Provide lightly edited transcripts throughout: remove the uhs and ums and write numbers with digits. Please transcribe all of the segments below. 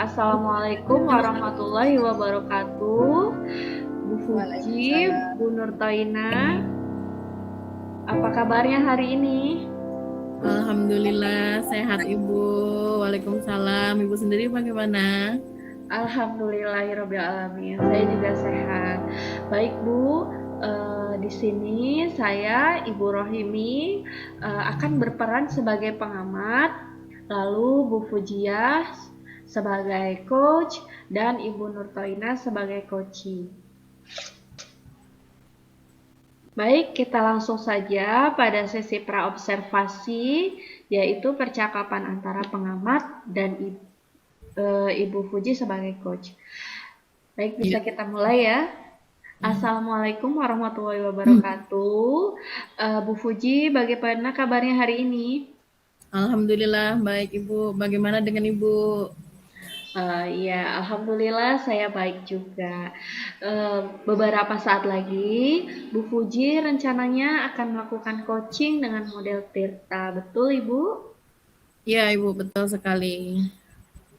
Assalamualaikum warahmatullahi wabarakatuh. Bu Fuji, Waalaikumsalam. Bu Nurtoina, apa kabarnya hari ini? Alhamdulillah sehat Ibu. Waalaikumsalam. Ibu sendiri bagaimana? Alhamdulillahirobbilalamin. Saya juga sehat. Baik Bu, di sini saya Ibu Rohimi akan berperan sebagai pengamat, lalu Bu Fujiah sebagai coach dan Ibu Nurtoina sebagai coachee. Baik, kita langsung saja pada sesi praobservasi, yaitu percakapan antara pengamat dan Ibu Fuji sebagai coach. Baik, bisa kita mulai ya. Assalamualaikum warahmatullahi wabarakatuh. Bu Fuji, bagaimana kabarnya hari ini? Alhamdulillah baik Ibu. Bagaimana dengan Ibu? Ya, alhamdulillah saya baik juga. Beberapa saat lagi, Bu Fuji rencananya akan melakukan coaching dengan model Tirta, betul Ibu? Ya Ibu, betul sekali.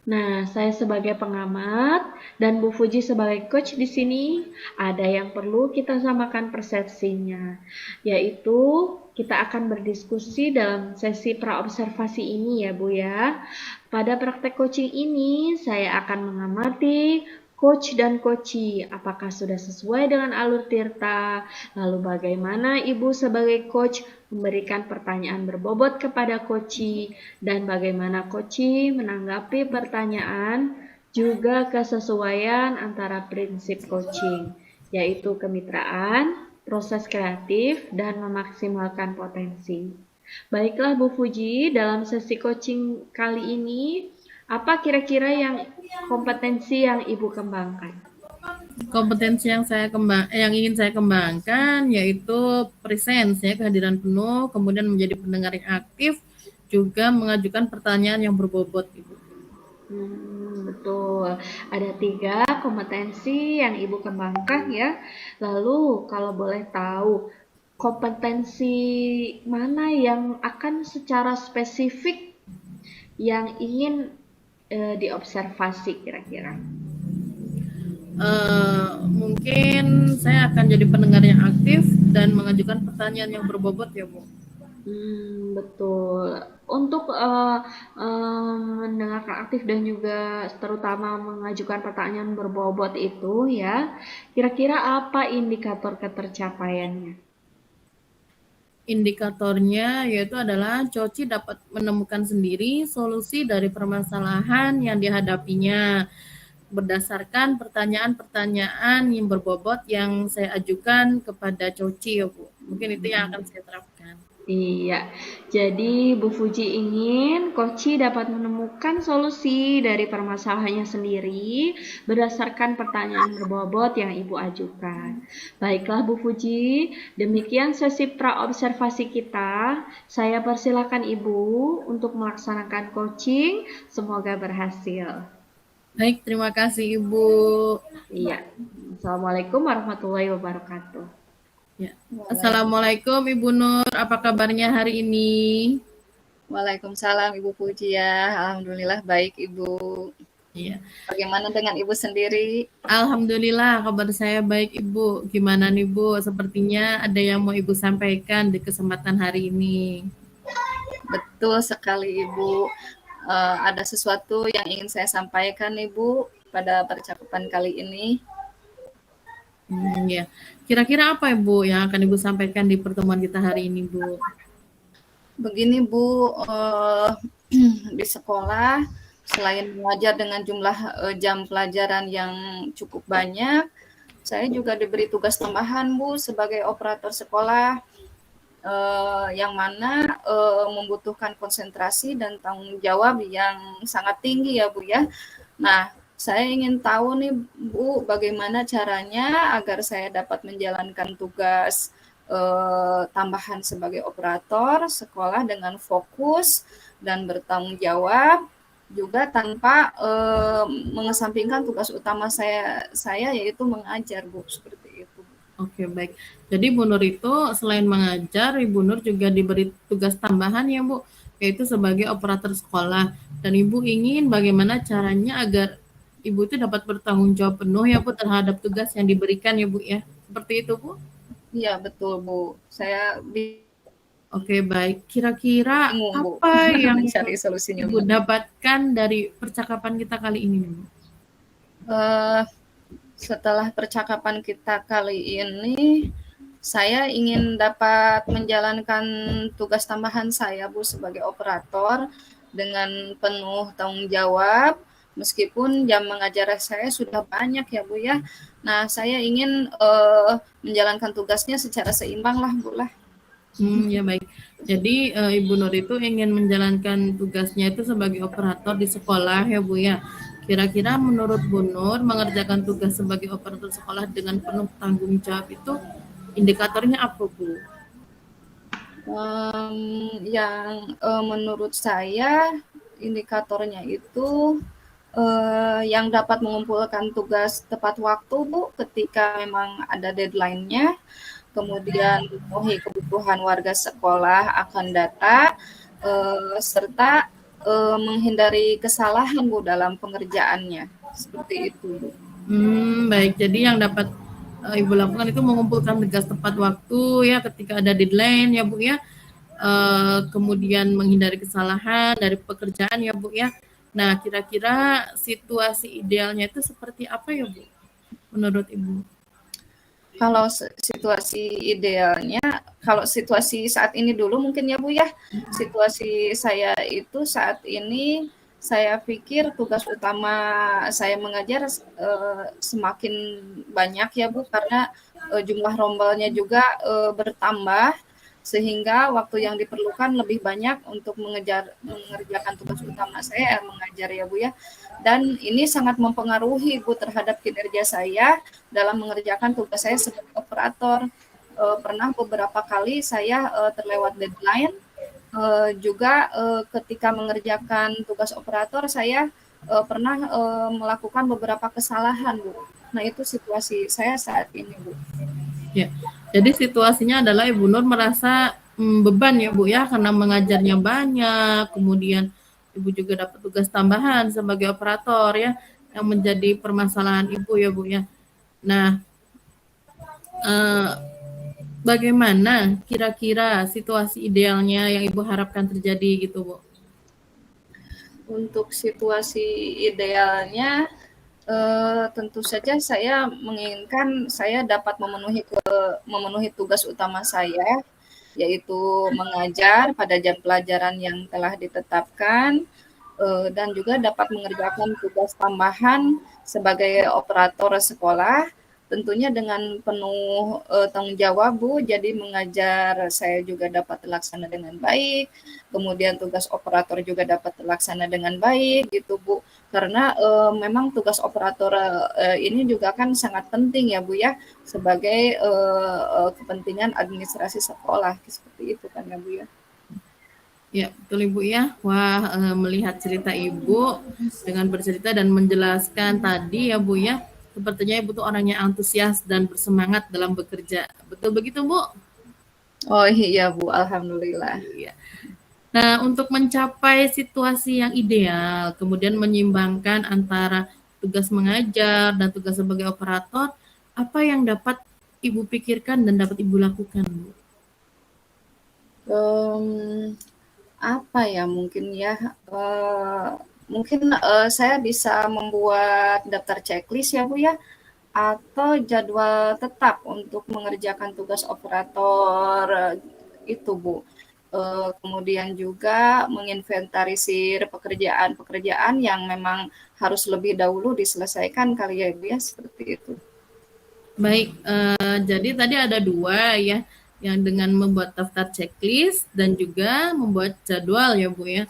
Nah, saya sebagai pengamat dan Bu Fuji sebagai coach di sini ada yang perlu kita samakan persepsinya, yaitu kita akan berdiskusi dalam sesi praobservasi ini ya Bu ya. Pada praktek coaching ini saya akan mengamati coach dan coachee apakah sudah sesuai dengan alur Tirta, lalu bagaimana Ibu sebagai coach memberikan pertanyaan berbobot kepada coachee, dan bagaimana coachee menanggapi pertanyaan, juga kesesuaian antara prinsip coaching, yaitu kemitraan, proses kreatif, dan memaksimalkan potensi. Baiklah Bu Fuji, dalam sesi coaching kali ini, apa kira-kira yang kompetensi yang Ibu kembangkan? Kompetensi yang ingin saya kembangkan yaitu presence ya, kehadiran penuh, kemudian menjadi pendengar yang aktif, juga mengajukan pertanyaan yang berbobot Ibu. Betul. Ada 3 kompetensi yang Ibu kembangkan ya. Lalu kalau boleh tahu, kompetensi mana yang akan secara spesifik yang ingin diobservasi kira-kira? Mungkin saya akan jadi pendengar yang aktif dan mengajukan pertanyaan yang berbobot ya Bu. Betul. Untuk mendengarkan aktif dan juga terutama mengajukan pertanyaan berbobot itu ya, kira-kira apa indikator ketercapaiannya? Indikatornya yaitu adalah coach dapat menemukan sendiri solusi dari permasalahan yang dihadapinya berdasarkan pertanyaan-pertanyaan yang berbobot yang saya ajukan kepada coach ya Bu. Mungkin itu yang akan saya terapkan. Iya, jadi Bu Fuji ingin coachee dapat menemukan solusi dari permasalahannya sendiri berdasarkan pertanyaan berbobot yang Ibu ajukan. Baiklah Bu Fuji, demikian sesi praobservasi kita. Saya persilakan Ibu untuk melaksanakan coaching, semoga berhasil. Baik, terima kasih Ibu. Iya, Assalamualaikum warahmatullahi wabarakatuh. Ya. Assalamualaikum Ibu Nur, apa kabarnya hari ini? Waalaikumsalam Ibu Puji ya. Alhamdulillah baik Ibu. Iya. Bagaimana dengan Ibu sendiri? Alhamdulillah kabar saya baik Ibu. Gimana nih Bu? Sepertinya ada yang mau Ibu sampaikan di kesempatan hari ini. Betul sekali Ibu. Ada sesuatu yang ingin saya sampaikan Ibu pada percakapan kali ini. Ya. Kira-kira apa Ibu yang akan Ibu sampaikan di pertemuan kita hari ini Bu? Begini Bu, di sekolah selain mengajar dengan jumlah jam pelajaran yang cukup banyak, saya juga diberi tugas tambahan Bu sebagai operator sekolah, yang mana membutuhkan konsentrasi dan tanggung jawab yang sangat tinggi ya Bu ya. Nah, saya ingin tahu nih Bu, bagaimana caranya agar saya dapat menjalankan tugas tambahan sebagai operator sekolah dengan fokus dan bertanggung jawab, juga tanpa mengesampingkan tugas utama saya yaitu mengajar Bu, seperti itu. Oke, baik. Jadi Bu Nur itu selain mengajar, Ibu Nur juga diberi tugas tambahan ya Bu, yaitu sebagai operator sekolah. Dan Ibu ingin bagaimana caranya agar Ibu itu dapat bertanggung jawab penuh ya Bu terhadap tugas yang diberikan ya Bu ya. Seperti itu Bu. Iya, betul, Bu. Saya Oke, baik. Kira-kira bingung, Bu, apa yang mencari solusinya, Ibu Bu. dapatkan dari percakapan kita kali ini, Bu? Eh, Setelah percakapan kita kali ini, saya ingin dapat menjalankan tugas tambahan saya, Bu, sebagai operator dengan penuh tanggung jawab, meskipun jam mengajar saya sudah banyak ya, Bu ya. Nah, saya ingin menjalankan tugasnya secara seimbang lah, Bu lah. Ya baik. Jadi Ibu Nur itu ingin menjalankan tugasnya itu sebagai operator di sekolah ya Bu ya. Kira-kira menurut Bu Nur mengerjakan tugas sebagai operator sekolah dengan penuh tanggung jawab itu indikatornya apa Bu? Yang menurut saya indikatornya itu yang dapat mengumpulkan tugas tepat waktu, Bu, ketika memang ada deadline-nya, kemudian memenuhi kebutuhan warga sekolah akan data, serta menghindari kesalahan, Bu, dalam pengerjaannya. Seperti itu, Bu. Baik. Jadi yang dapat Ibu lakukan itu mengumpulkan tugas tepat waktu ya ketika ada deadline ya Bu ya. Kemudian menghindari kesalahan dari pekerjaan ya Bu ya. Nah, kira-kira situasi idealnya itu seperti apa ya Bu menurut Ibu? Kalau situasi idealnya, kalau situasi saat ini dulu mungkin ya Bu ya, situasi saya itu saat ini saya pikir tugas utama saya mengajar semakin banyak ya Bu, karena jumlah rombalnya juga bertambah, sehingga waktu yang diperlukan lebih banyak untuk mengerjakan tugas utama saya mengajar ya Bu ya. Dan ini sangat mempengaruhi Bu terhadap kinerja saya dalam mengerjakan tugas saya sebagai operator. Pernah beberapa kali saya terlewat deadline, juga ketika mengerjakan tugas operator saya pernah melakukan beberapa kesalahan, Bu. Nah, itu situasi saya saat ini, Bu. Ya, jadi situasinya adalah Ibu Nur merasa beban ya Bu ya karena mengajarnya banyak, kemudian Ibu juga dapat tugas tambahan sebagai operator ya yang menjadi permasalahan Ibu ya Bu ya. Nah, bagaimana kira-kira situasi idealnya yang Ibu harapkan terjadi gitu Bu? Untuk situasi idealnya, tentu saja saya menginginkan saya dapat memenuhi tugas utama saya, yaitu mengajar pada jam pelajaran yang telah ditetapkan, dan juga dapat mengerjakan tugas tambahan sebagai operator sekolah, tentunya dengan penuh tanggung jawab, Bu. Jadi mengajar saya juga dapat terlaksana dengan baik, kemudian tugas operator juga dapat terlaksana dengan baik, gitu Bu. Karena memang tugas operator ini juga kan sangat penting ya Bu ya, sebagai kepentingan administrasi sekolah, seperti itu kan ya Bu ya. Ya, betul Ibu ya. Wah, melihat cerita Ibu dengan bercerita dan menjelaskan tadi ya Bu ya, sepertinya Ibu tuh orangnya antusias dan bersemangat dalam bekerja. Betul begitu Bu? Oh iya Bu, alhamdulillah. Iya. Nah, untuk mencapai situasi yang ideal, kemudian menyeimbangkan antara tugas mengajar dan tugas sebagai operator, apa yang dapat Ibu pikirkan dan dapat Ibu lakukan Bu? Apa ya mungkin ya, mungkin saya bisa membuat daftar checklist ya Bu ya, atau jadwal tetap untuk mengerjakan tugas operator itu Bu. Kemudian juga menginventarisir pekerjaan-pekerjaan yang memang harus lebih dahulu diselesaikan kali ya Bu ya, seperti itu. Baik, jadi tadi ada dua ya, yang dengan membuat daftar checklist dan juga membuat jadwal ya Bu ya.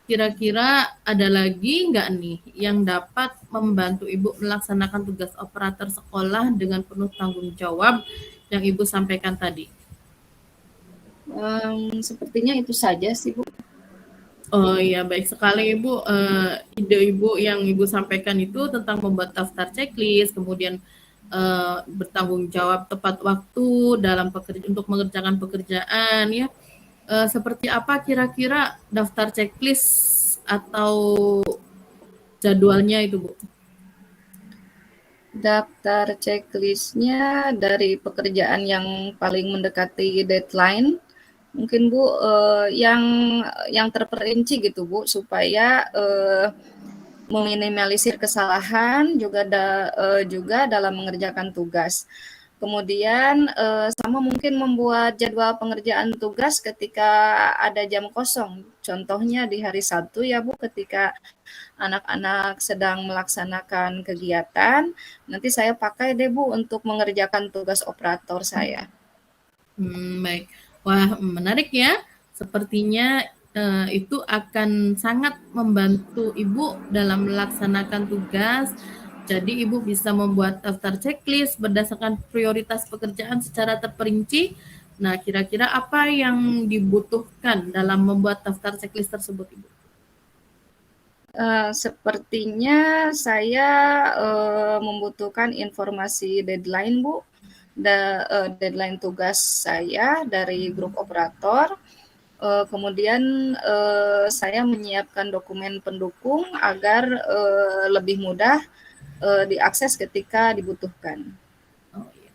Kira-kira ada lagi nggak nih yang dapat membantu Ibu melaksanakan tugas operator sekolah dengan penuh tanggung jawab yang Ibu sampaikan tadi? Sepertinya itu saja sih Bu. Oh iya, baik sekali Ibu. Ide Ibu yang Ibu sampaikan itu tentang membuat daftar checklist, kemudian bertanggung jawab tepat waktu dalam untuk mengerjakan pekerjaan ya. seperti apa kira-kira daftar checklist atau jadwalnya itu, Bu? Daftar checklistnya dari pekerjaan yang paling mendekati deadline, mungkin Bu, yang terperinci gitu Bu, supaya meminimalisir kesalahan juga dalam mengerjakan tugas. Kemudian sama mungkin membuat jadwal pengerjaan tugas ketika ada jam kosong. Contohnya di hari Sabtu ya Bu, ketika anak-anak sedang melaksanakan kegiatan, nanti saya pakai deh Bu untuk mengerjakan tugas operator saya. Baik. Wah, menarik ya. Sepertinya itu akan sangat membantu Ibu dalam melaksanakan tugas. Jadi Ibu bisa membuat daftar checklist berdasarkan prioritas pekerjaan secara terperinci. Nah, kira-kira apa yang dibutuhkan dalam membuat daftar checklist tersebut, Ibu? Sepertinya saya membutuhkan informasi deadline Bu, deadline tugas saya dari grup operator. Kemudian saya menyiapkan dokumen pendukung agar lebih mudah diakses ketika dibutuhkan. Oh, iya.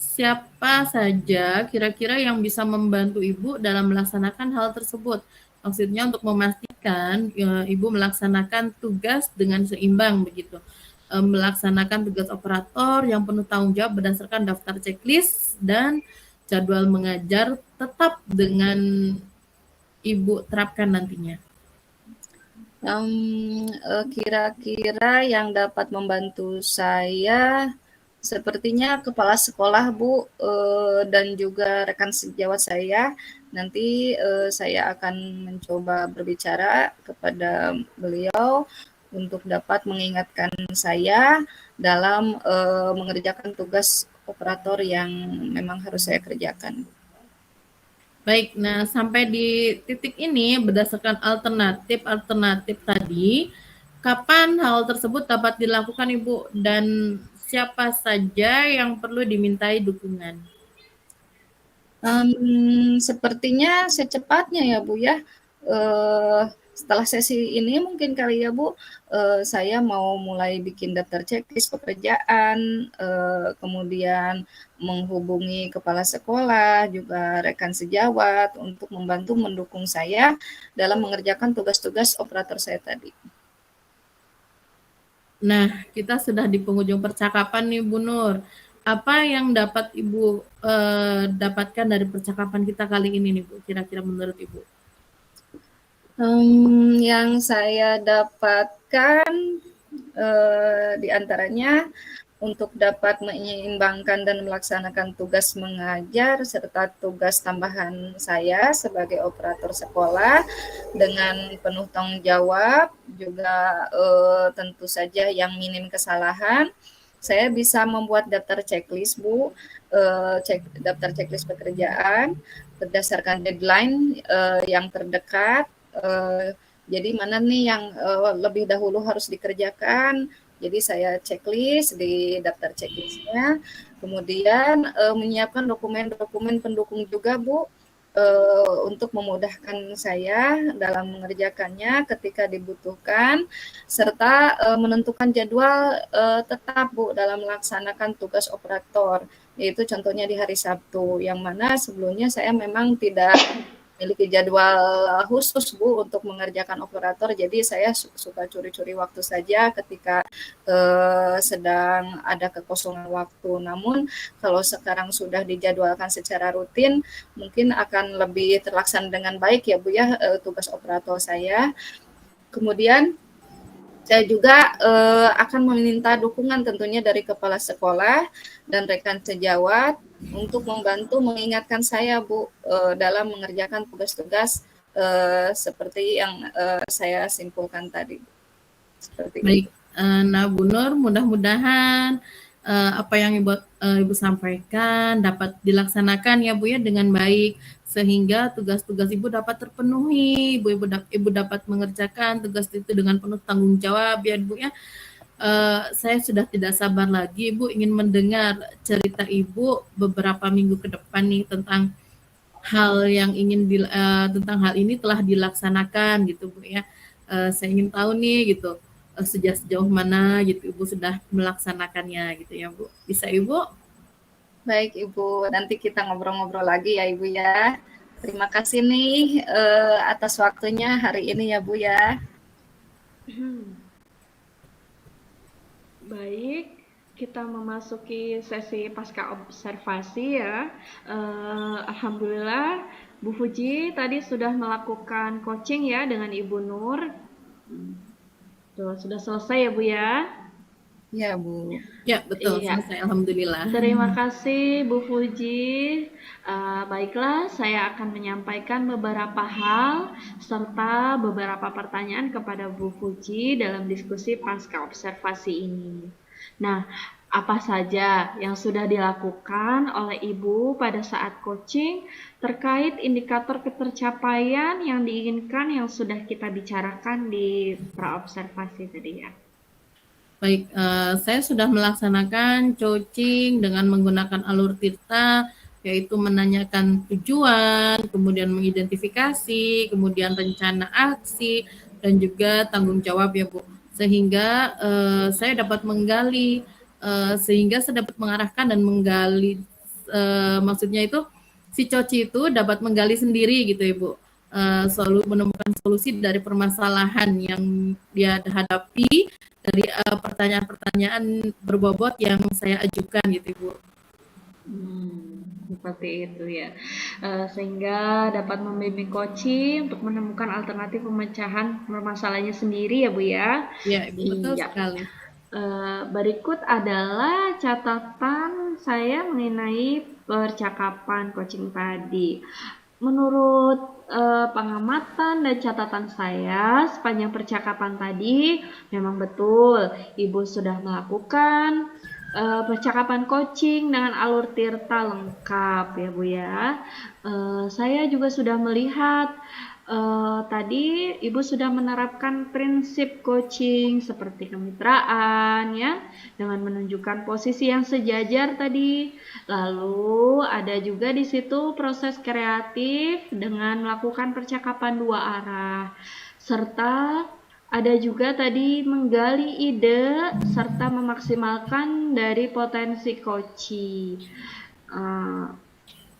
Siapa saja kira-kira yang bisa membantu Ibu dalam melaksanakan hal tersebut? Maksudnya untuk memastikan Ibu melaksanakan tugas dengan seimbang begitu. Melaksanakan tugas operator yang penuh tanggung jawab berdasarkan daftar checklist dan jadwal mengajar tetap dengan Ibu terapkan nantinya. Kira-kira yang dapat membantu saya sepertinya kepala sekolah Bu, dan juga rekan sejawat saya. Nanti saya akan mencoba berbicara kepada beliau untuk dapat mengingatkan saya dalam mengerjakan tugas operator yang memang harus saya kerjakan. Baik, nah sampai di titik ini berdasarkan alternatif tadi, kapan hal tersebut dapat dilakukan Ibu dan siapa saja yang perlu dimintai dukungan? Sepertinya secepatnya ya Bu ya. Setelah sesi ini mungkin kali ya Bu, saya mau mulai bikin daftar checklist pekerjaan, kemudian menghubungi kepala sekolah, juga rekan sejawat untuk membantu mendukung saya dalam mengerjakan tugas-tugas operator saya tadi. Nah, kita sudah di penghujung percakapan nih Bu Nur. Apa yang dapat Ibu dapatkan dari percakapan kita kali ini nih Bu, kira-kira menurut Ibu? Yang saya dapatkan di antaranya untuk dapat menyeimbangkan dan melaksanakan tugas mengajar serta tugas tambahan saya sebagai operator sekolah dengan penuh tanggung jawab, juga tentu saja yang minim kesalahan. Saya bisa membuat daftar checklist Bu, daftar checklist pekerjaan berdasarkan deadline yang terdekat. Jadi mana nih yang lebih dahulu harus dikerjakan. Jadi saya checklist di daftar checklistnya. Kemudian menyiapkan dokumen-dokumen pendukung juga Bu, untuk memudahkan saya dalam mengerjakannya ketika dibutuhkan, serta menentukan jadwal tetap Bu dalam melaksanakan tugas operator. Yaitu contohnya di hari Sabtu, yang mana sebelumnya saya memang tidak memiliki jadwal khusus Bu untuk mengerjakan operator, jadi saya suka curi-curi waktu saja ketika sedang ada kekosongan waktu. Namun kalau sekarang sudah dijadwalkan secara rutin, mungkin akan lebih terlaksana dengan baik ya Bu ya tugas operator saya. Kemudian saya juga akan meminta dukungan tentunya dari kepala sekolah dan rekan sejawat untuk membantu mengingatkan saya Bu dalam mengerjakan tugas-tugas seperti yang saya simpulkan tadi. Seperti Baik, itu. Nah Bu Nur, mudah-mudahan apa yang Ibu sampaikan dapat dilaksanakan ya Bu ya dengan baik sehingga tugas-tugas Ibu dapat terpenuhi, Ibu dapat mengerjakan tugas itu dengan penuh tanggung jawab ya Bu ya. Saya sudah tidak sabar lagi Ibu ingin mendengar cerita Ibu beberapa minggu ke depan nih tentang hal yang ingin tentang hal ini telah dilaksanakan gitu Bu ya. Saya ingin tahu nih gitu sejauh mana gitu Ibu sudah melaksanakannya gitu ya Bu. Bisa Ibu? Baik Ibu, nanti kita ngobrol-ngobrol lagi ya Ibu ya. Terima kasih nih atas waktunya hari ini ya Bu ya. Baik, kita memasuki sesi pasca observasi ya. Alhamdulillah, Bu Fuji tadi sudah melakukan coaching ya dengan Ibu Nur. Tuh, sudah selesai ya Bu ya? Ya Bu. Ya betul, Iya. selesai Alhamdulillah. Terima kasih Bu Fuji. Baiklah, saya akan menyampaikan beberapa hal serta beberapa pertanyaan kepada Bu Fuji dalam diskusi pasca observasi ini. Nah, apa saja yang sudah dilakukan oleh Ibu pada saat coaching terkait indikator ketercapaian yang diinginkan yang sudah kita bicarakan di pra-observasi tadi ya? Baik, saya sudah melaksanakan coaching dengan menggunakan alur tirta, yaitu menanyakan tujuan, kemudian mengidentifikasi, kemudian rencana aksi, dan juga tanggung jawab ya Bu. Sehingga saya dapat menggali, sehingga saya dapat mengarahkan dan menggali, maksudnya itu si coach itu dapat menggali sendiri gitu ya Bu. Menemukan solusi dari permasalahan yang dia hadapi dari pertanyaan-pertanyaan berbobot yang saya ajukan gitu Ibu. Seperti itu ya. Sehingga dapat membimbing coaching untuk menemukan alternatif pemecahan permasalahannya sendiri ya Bu ya. Ya, Ibu, betul Iya. sekali. Berikut adalah catatan saya mengenai percakapan coaching tadi. Menurut pengamatan dan catatan saya sepanjang percakapan tadi, memang betul Ibu sudah melakukan percakapan coaching dengan alur tirta lengkap ya Bu ya. Saya juga sudah melihat tadi Ibu sudah menerapkan prinsip coaching seperti kemitraan ya, dengan menunjukkan posisi yang sejajar tadi. Lalu ada juga di situ proses kreatif dengan melakukan percakapan dua arah. Serta ada juga tadi menggali ide serta memaksimalkan dari potensi coaching.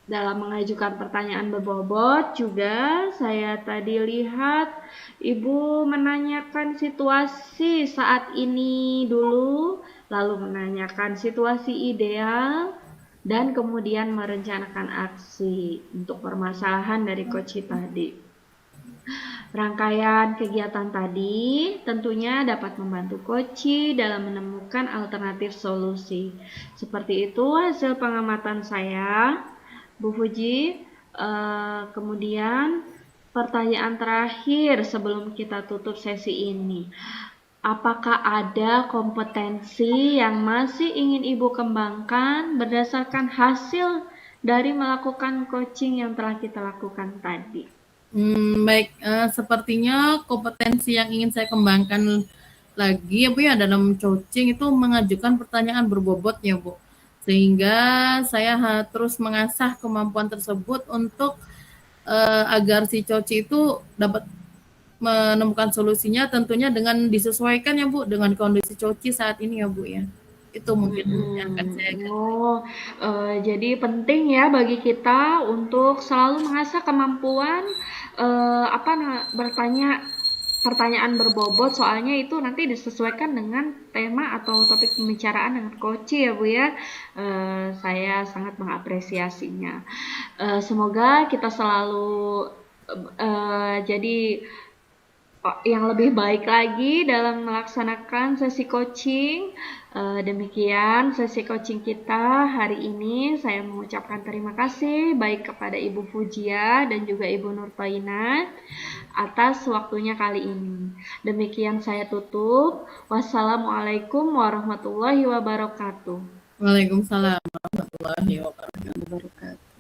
Dalam mengajukan pertanyaan berbobot juga saya tadi lihat Ibu menanyakan situasi saat ini dulu, lalu menanyakan situasi ideal, dan kemudian merencanakan aksi untuk permasalahan dari coach tadi. Rangkaian kegiatan tadi tentunya dapat membantu coach dalam menemukan alternatif solusi. Seperti itu hasil pengamatan saya. Bu Fuji, kemudian pertanyaan terakhir sebelum kita tutup sesi ini. Apakah ada kompetensi yang masih ingin Ibu kembangkan berdasarkan hasil dari melakukan coaching yang telah kita lakukan tadi? Baik, sepertinya kompetensi yang ingin saya kembangkan lagi ya Bu ya dalam coaching itu mengajukan pertanyaan berbobot ya Bu. Sehingga saya terus mengasah kemampuan tersebut untuk agar si coach itu dapat menemukan solusinya tentunya dengan disesuaikan ya Bu dengan kondisi coach saat ini ya Bu ya. Itu mungkin yang akan saya jadi penting ya bagi kita untuk selalu mengasah kemampuan bertanya pertanyaan berbobot, soalnya itu nanti disesuaikan dengan tema atau topik pembicaraan dengan coach ya Bu ya. Saya sangat mengapresiasinya. Semoga kita selalu jadi yang lebih baik lagi dalam melaksanakan sesi coaching. Demikian sesi coaching kita hari ini. Saya mengucapkan terima kasih baik kepada Ibu Fujia dan juga Ibu Nurtoina atas waktunya kali ini. Demikian saya tutup. Wassalamualaikum warahmatullahi wabarakatuh. Waalaikumsalam warahmatullahi wabarakatuh.